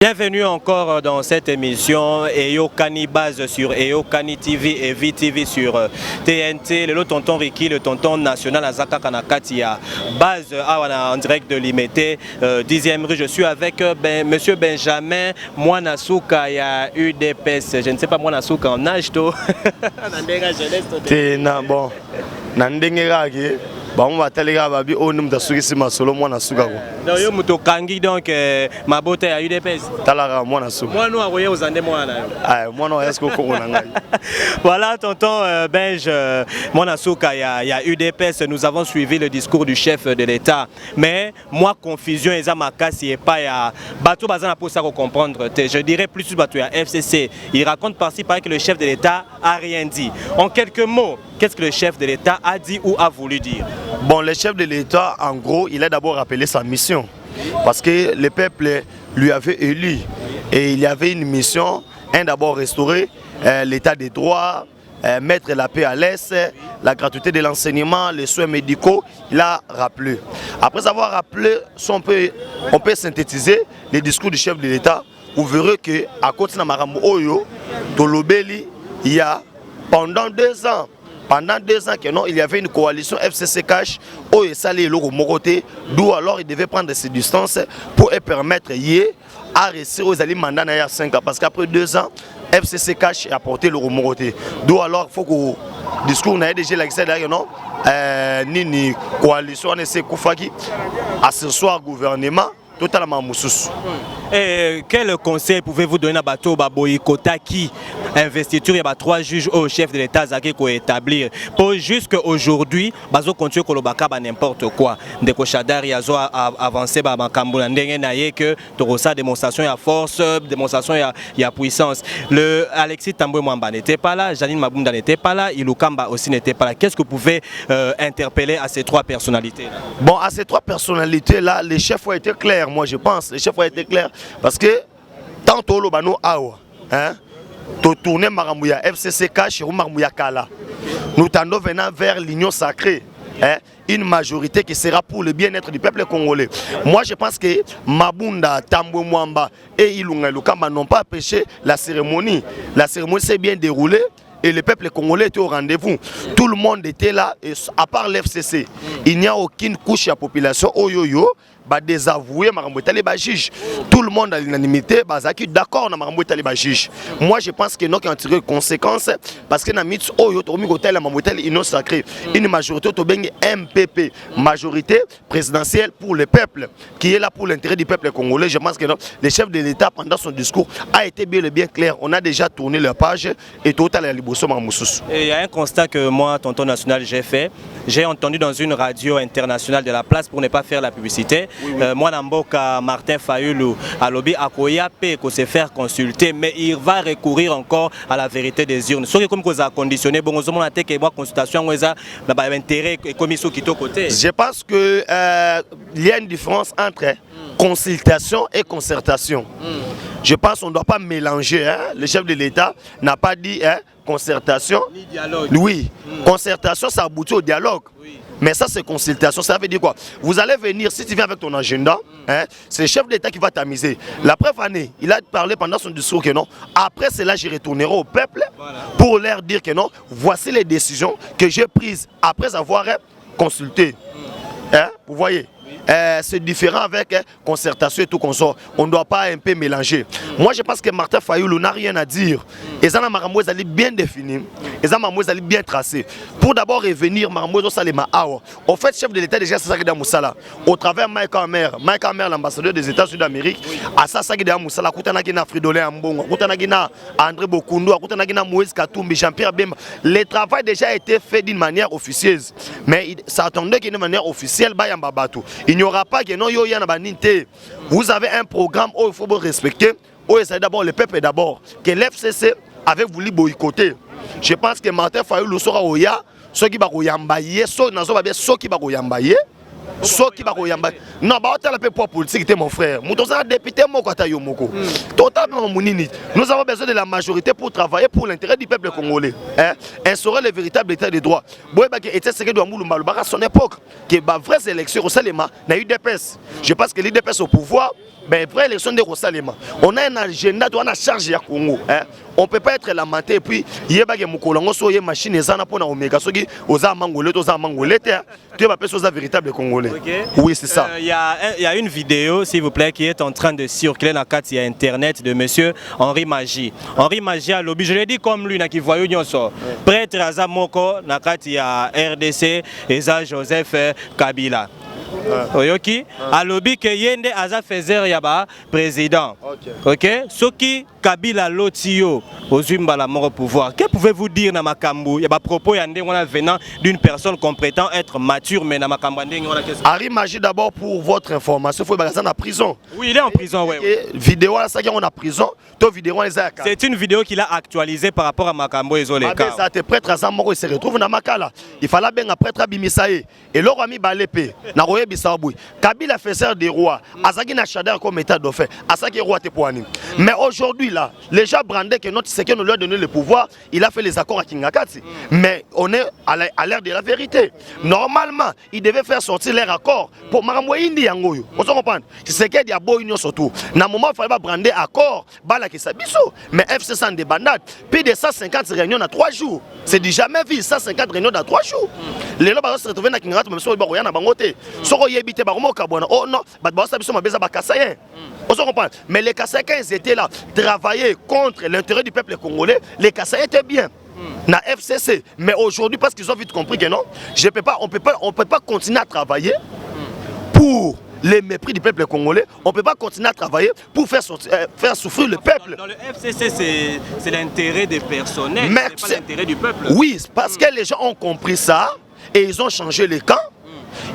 Bienvenue encore dans cette émission Eyokani base sur Eyokani TV et VTV sur TNT. Le tonton Ricky, le tonton national Azaka Kanakatia, base en direct de Limité, 10e rue. Je suis avec monsieur Benjamin Mwanasuka, il y a UDPS. Je ne sais pas Mwanasuka en âge, toi. Bon, on va te dire que on nous a suivi sur solo moi na suka ko. Donc yo muto kangi donc ma beauté à UDPS. Talara moi na suka. Moi nous envoyer aux andés moi là. Ah moi non est-ce que ko nanga. Voilà tonton Benj Mwanasuka, il y a UDPS, nous avons suivi le discours du chef de l'État. Mais moi confusion eza makasi et pas ya bateau bazana pour ça comprendre. Je dirais plus bateau ya FCC. Il raconte par-ci par que le chef de l'État a rien dit. En quelques mots, qu'est-ce que le chef de l'État a dit ou a voulu dire? Bon, le chef de l'État, en gros, il a d'abord rappelé sa mission. Parce que le peuple lui avait élu. Et il y avait une mission, d'abord restaurer l'état des droits, mettre la paix à l'Est, la gratuité de l'enseignement, les soins médicaux, il a rappelé. Après avoir rappelé, on peut synthétiser les discours du chef de l'État. Vous verrez qu'à côté de Marambo Oyo, Tolobeli, il y a pendant 2 ans, que non, il y avait une coalition FCC Cash où il s'allait le Moroté, d'où alors il devait prendre ses distances pour permettre à rester aux alliés mandats il y a 5 ans. Parce qu'après 2 ans, FCC Cash a porté le Moroté. D'où alors il faut que le discours n'a déjà l'accès derrière non, ni coalition ne Koufaki, à ce soir gouvernement. Totalement moussous. Et quel conseil pouvez-vous donner à Bato Baboïkota qui investiture, il y a 3 juges au chef de l'État Zaki pour établir pour jusqu'à aujourd'hui, Bazo continue Kolobaka n'importe quoi. Ndeko Chadar Yazo a avancé ba Makambo ndenge naye que torosa démonstration ya force, démonstration ya puissance. Le Alexis Tambwe Mwamba n'était pas là, Janine Mabunda n'était pas là, Ilukamba aussi n'était pas là. Qu'est-ce que vous pouvez interpeller à ces 3 personnalités là? Bon, à ces 3 personnalités là, les chefs ont été clairs. Moi je pense, les chefs ont été clairs parce que tant que le bano awa, hein, to tourner Maramouya FCC Cash ou Maramouya Kala, nous tendons venant vers l'union sacrée, hein, une majorité qui sera pour le bien-être du peuple congolais. Moi je pense que Mabunda, Tambwe Mwamba et Ilunga Lukamba n'ont pas empêché la cérémonie. La cérémonie s'est bien déroulée. Et le peuple congolais était au rendez-vous. Tout le monde était là, et à part l'FCC. Il n'y a aucune couche de la population désavoué juge. Tout le monde à l'unanimité d'accord na juge. Moi je pense que nous avons tiré conséquences parce que une majorité MPP, majorité présidentielle pour le peuple, qui est là pour l'intérêt du peuple congolais. Je pense que le chef de l'État pendant son discours a été bien clair. On a déjà tourné leur page et total la libération. Il y a un constat que moi, tonton national, j'ai fait. J'ai entendu dans une radio internationale de la place pour ne pas faire la publicité. Moi, Namboka, Martin Fayulu, à lobby Akoya peut se faire consulter, mais il va recourir encore à la vérité des urnes. Ce qui est comme vous a conditionné, bon, on a que moi consultation, on a intérêt et commission qui est côté. Je pense que il y a une différence entre consultation et concertation. Je pense qu'on ne doit pas mélanger. Hein? Le chef de l'État n'a pas dit concertation. Ni dialogue. Oui, concertation, ça aboutit au dialogue. Oui. Mais ça, c'est consultation. Ça veut dire quoi? Vous allez venir, si tu viens avec ton agenda, hein, c'est le chef de l'État qui va t'amuser. La preuve année, il a parlé pendant son discours que non. Après cela, je retournerai au peuple pour leur dire que non, voici les décisions que j'ai prises après avoir consulté. Hein, vous voyez? C'est différent avec concertation et tout qu'on sort. On ne doit pas un peu mélanger. Moi je pense que Martin Fayulu n'a rien à dire. Et ça, Marambo est bien défini. Et ça, Marambo est bien tracé. Pour d'abord revenir, Marambo Salema Awa. Au fait, chef de l'État déjà c'est ça qui est dans Moussala. Au travers Mike Hammer, l'ambassadeur des États-Unis d'Amérique, à ça qui est dans Moussala, Koutanagina Fridolin Ambongo, Koutanagina André Bokundo, Koutanagina Moïse Katumbi, Jean-Pierre Bemba. Le travail déjà a été fait d'une manière officieuse. Mais ça attendait d'une manière officielle, Bayamba Batou. Il n'y aura pas que non yo yana banité. Vous avez un programme où il faut respecter, où c'est d'abord le peuple d'abord. Que l'FCC avait voulu boycotter. Je pense que Martin Fayulu sera oya, ceux qui va yambaye, ceux qui va yambaye. Ceux qui va yambaye. Non, bah on a pour politique, mon frère. Nous sommes députés Moko. Totalement mounini. Nous avons besoin de la majorité pour travailler pour l'intérêt du peuple congolais. Instaurer le véritable état de droit. À son époque, que les vraies élections au Salema n'a eu des PES. Je pense que l'IDPS au pouvoir. ben après l'élection de Rosalema, on a un agenda, on a charge à Congo. Hein? On ne peut pas être lamenté et puis il y a des moukolongo sur les machines et ça n'a pas d'oméga. Ceux qui osent mangolais, osent mangolais, tu vas pas sur un véritable Congolais. Okay. Oui, c'est ça. Il y a une vidéo, s'il vous plaît, qui est en train de circuler dans le y a internet de monsieur Henri Magie. Henri Magie a lobby, je l'ai dit comme lui, qui voyait prêtre Aza Moko, il y a RDC et Joseph Kabila. Oyoki a lobby que yende Aza faisait yaba président. OK, ce qui Kabila Lotio aux la mort au pouvoir. Que pouvez-vous dire dans Makambu? Il y a propos venant d'une personne qu'on prétend être mature mais dans Makambu Henri Magie d'abord pour votre information, il faut que en prison. Oui, il est en prison, oui. Vidéo là ça on a prison, c'est une vidéo qu'il a actualisée par rapport à Makambu et Zoleka. Ça te prêtre Aza Moko se retrouve dans Makala. Il fallait bien un prêtre Bimisaé et l'or ami Balépé. Kabila faisait des rois, Azaki na Chader comme état dauphin, Azaki roi Tepouani. Mais aujourd'hui là, les gens brandaient que notre séquence nous lui a donné le pouvoir, il a fait les accords à Kingakati. Mais on est à l'ère de la vérité. Normalement, il devait faire sortir les accords pour Maramouindi Yangoyo. On se comprend. C'est qu'il y a beau union surtout. Dans le moment il fallait brander accord, bala qui s'abisso. Mais FC sans des bandades, plus de 150 réunions dans 3 jours. C'est du jamais vu, 150 réunions dans 3 jours. Les gens se retrouvent dans Kingakati, même si ils ont bangoté. Oh non, mais les Kassaïens ils étaient là, travailler contre l'intérêt du peuple congolais, les Kassaïens étaient bien. Na FCC, mais aujourd'hui parce qu'ils ont vite compris que non, on peut pas continuer à travailler pour les mépris du peuple congolais, on ne peut pas continuer à travailler pour faire souffrir le peuple. Dans le FCC, c'est l'intérêt des personnels, c'est pas l'intérêt du peuple. Oui, parce que les gens ont compris ça et ils ont changé les camps.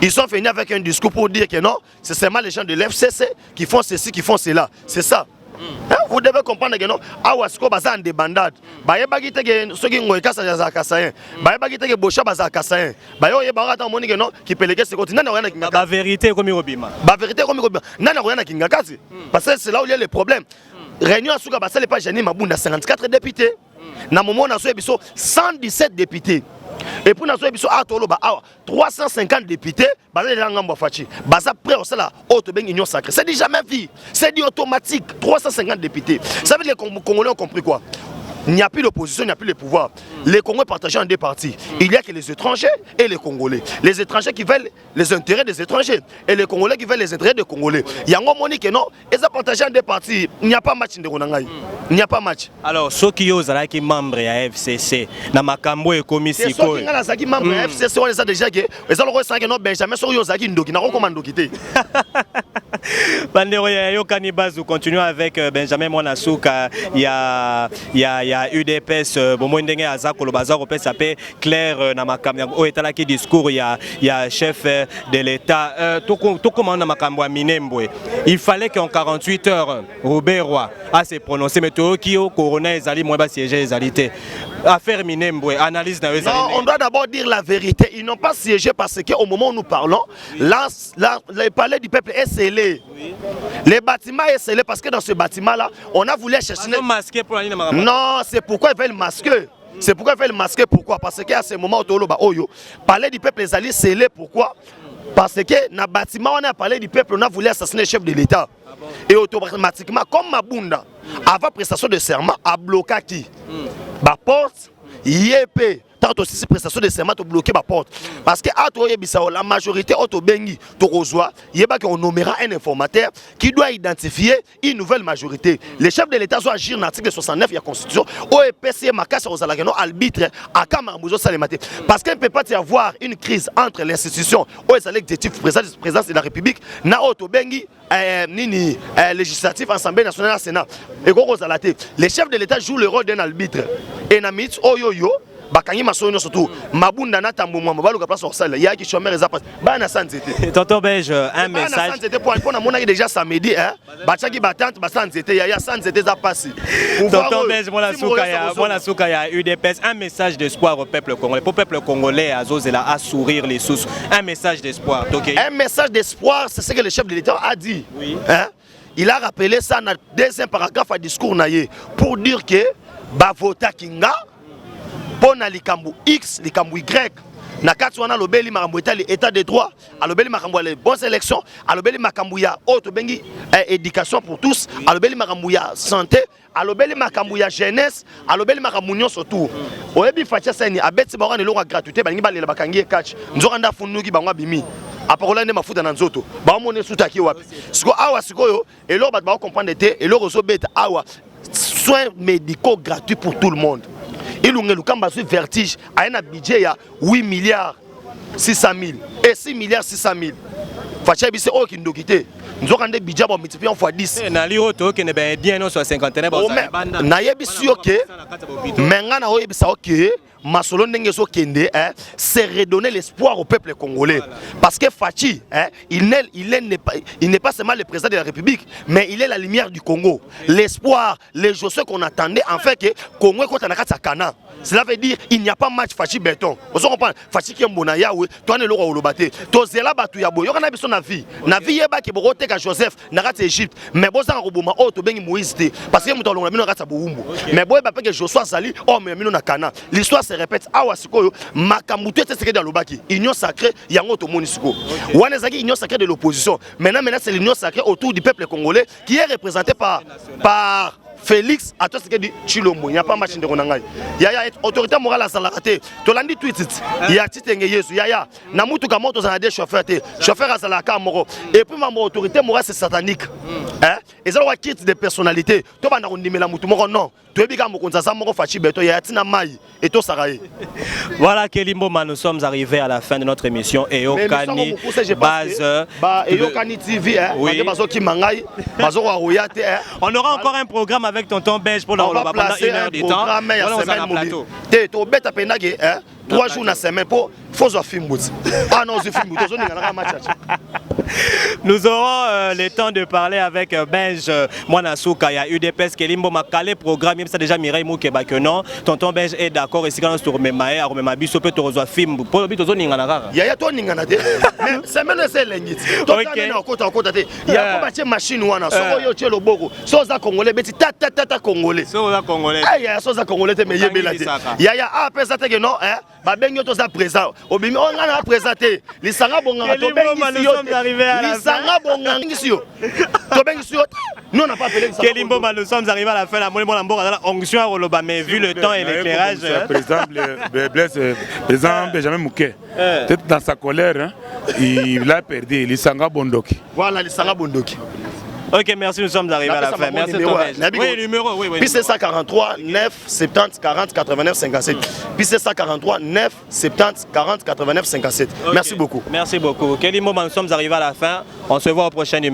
Ils sont venus avec un discours pour dire que non, c'est seulement les gens de l'FCC qui font ceci, qui font cela. C'est ça. Hein? Vous devez comprendre que non, Awasko baza en débandade. Baye bagite que ceux qui ont kasa za kasayen. Baye bagite que bocha baza kasayen. Baye oye barata moni que non qui peut léguer ce côté. Nana rien kinga. La vérité comme Irobima. La vérité comme Irobima. Nana rien kinga kasi. Parce que c'est là où il y a les problèmes. Réunion à Souka Basel pas Jani Mabunda 54 députés. Na moment on a 117 députés. Et pour nous, 350 députés, c'est déjà jamais vu. C'est dit automatique. 350 députés. Ça veut dire que les Congolais ont compris quoi? Il n'y a plus d'opposition, il n'y a plus de pouvoir. Les Congolais partagés en deux parties. Il n'y a que les étrangers et les Congolais. Les étrangers qui veulent les intérêts des étrangers et les Congolais qui veulent les intérêts des Congolais. Il y a un moment que non, ils ont partagé en deux parties. Il n'y a pas match de Ronangaï. Il n'y a pas match. Alors, ceux qui osent être membres de la FCC, dans Makambo et commission. Ceux qui sont membres de la FCC, on les a déjà dit. Ils ont le ressenti que non, Benjamin Soryozaki Ndoki, n'a pas recommandé quitter. Bandero Yo Kanibaz, nous continuons avec Benjamin Mwanasouka. Il y a UDPS, Bomondenge Azako, le bazar au PSAP, Claire Namakam, au état qui discours, il y a chef de l'État, tout comme dans Makambo Minembwe. Il fallait qu'en 48 heures, Robert Roy a se prononcé, mais tout qui au coroner Ezali, moi, siéger Ezalité. Affaire Minembwe, analyse dans non, on doit d'abord dire la vérité. Ils n'ont pas siégé parce qu'au moment où nous parlons, le palais du peuple est scellé. Oui. Les bâtiments est scellé parce que dans ce bâtiment-là, on a voulu chercher. Non, c'est pourquoi ils veulent masquer. C'est pourquoi ils veulent masquer. Pourquoi? Parce qu'à ce moment où le palais du peuple est allé scellé. Pourquoi? Parce que dans le bâtiment, on a parlé du peuple, on a voulu assassiner le chef de l'État. Ah bon? Et automatiquement, comme Mabunda, avant prestation de serment, a bloqué qui? La porte, YP. Tant aussi prestation de serment, a bloqué la porte. Parce que la majorité autobengi, on nommera un informateur qui doit identifier une nouvelle majorité. Les chefs de l'État doivent agir dans l'article 69 de la Constitution. OEPC Makassa Rosalagano arbitre à Kamarbouzo Salemate. Parce qu'il ne peut pas y avoir une crise entre l'institution où est l'exécutif présidence de la République, na autobengi législatif, Assemblée nationale, Sénat. Les chefs de l'État jouent le rôle d'un arbitre. Et Namit Oyoyo. Surtout Mabunda na tambo mwa balu ka place orsala ya ki chômeur eza passe bana sanzete tonton Belge un message sanzete pour on a déjà samedi hein bataki batante ba sanzete ya sanzete za passe tonton Belge mona souka ya UDPS un message d'espoir au peuple congolais pour peuple congolais azozela à sourire les sous un message d'espoir un message d'espoir c'est ce que le chef de l'État a dit oui hein il a rappelé ça dans deuxième paragraphe à discours naïe pour dire que ba vota kinga Pona likambu X, likambu Y, na kati wana lobeli makambo etali état de droit, alobeli makambo les bonnes élections, alobeli makambo ya auto bengi éducation pour tous, alobeli makambo ya santé, alobeli makambo ya jeunesse, alobeli makambo nyonso tout. Oyebi facha sani abeti ba wana eloko gratuité balingi balela bakangi catch. Nzoka nda funuki bangwa bimi. Apakola ne mafuta na nzoto. Ba mone sutaki wapi. Siko awa sikoyo eloko bat ba comprendre te, eloko zo beta awa soins médicaux gratuits pour tout le monde. Il y a un vertige à un budget de 8 milliards 600 000 et 6 milliards 600 000. Facha bise o ki ndokité. Nous avons des budgets pour multiplier fois 10. Na li auto ke ne ben bien non soit 50 banda. Na yebi OK. Menga na yebi sa OK. Masolo ndenge so kende c'est redonner l'espoir au peuple congolais. Parce que Fachi il n'est pas seulement le président de la République, mais il est la lumière du Congo. L'espoir, les choses qu'on attendait en fait que Congo est na kati kana. Cela veut dire il n'y a pas match Fachi béton. Vous comprenez? Fachi qui est mbona yawe, toi ne le roi olobate. To zela batu ya boyo kana biso na vie. Na vie yeba ke borote ka Joseph na kati Égypte. Mais boza roboma o to bengi Moïse te. Parce que muto longa mino kati boumbu. Mais boye ba pe que Joshua sali o mais mino na kana. L'histoire répète awa sikoyo makambutu ete sekedi alobaki union sacrée yango to monisiko wana zaki union sacrée de l'opposition maintenant c'est l'union sacrée autour du peuple congolais qui est représenté par Félix Atosekedi Chilombo. Il n'y a pas match de Ronangai. Il y a autorité morale à Salakate. Tolandi tweet. Il y a Titenge Yesu. Il y a Namutu Kamoto Zanade chauffeur. Chauffeur à Salaka Moro. Et puis ma autorité morale c'est satanique. Et ça va quitter des personnalités. Tu vas nous dire la mutu moro non. Tu es bien mon ça moro fachi beto. Il y a Tina Mai et tout ça. Voilà Kelimbo, nous sommes arrivés à la fin de notre émission. Et Okani base. Et Okani TV. On aura encore un programme avec tonton Belge pour pendant 1 heure du temps. Plateau. 3 jours dans semaine pour faut film. Ah non, nous aurons le temps de parler avec Belge Mwanasuka. Il y a UDPS Kelimbo Makale programme même ça déjà Mireille Moukeba que non. Tonton Belge est d'accord ici quand on se remet à remettre biso peut rejoindre film pour le bito zoni ngana rara. Il y a toi ningana te. Mais semaine c'est lengit. Toi na kota kota te. Il y a pas machine wana. Soko yo tshelo boko. Soza congolais beti tata congolais. Soza congolais. Ah ya soza congolais te me yebela te. Il y a a pesa te que non ba bengi to za présent. Obimi on ngana présenter. Lisanga bonga to bengi si yo. Lisanga bonga si yo. To bengi si yo. Nous on n'a pas appelé ça. Kelimbo, nous sommes arrivés à la fin de la monnaie dans la onction à Roloba, mais vu le temps et l'éclairage. Président Benjamin Mouké, peut-être dans sa colère, il a perdu Lisanga Bondoki. Voilà, Lisanga Bondoki. Ok, merci, nous sommes arrivés à la fin. Merci oui, numéro, oui. Puis c'est 143 9 70 40 89 57. Puis c'est 143 9 70 40 89 57. Merci beaucoup. Merci beaucoup. Kelimbo, nous sommes arrivés à la fin. On se voit au prochain numéro.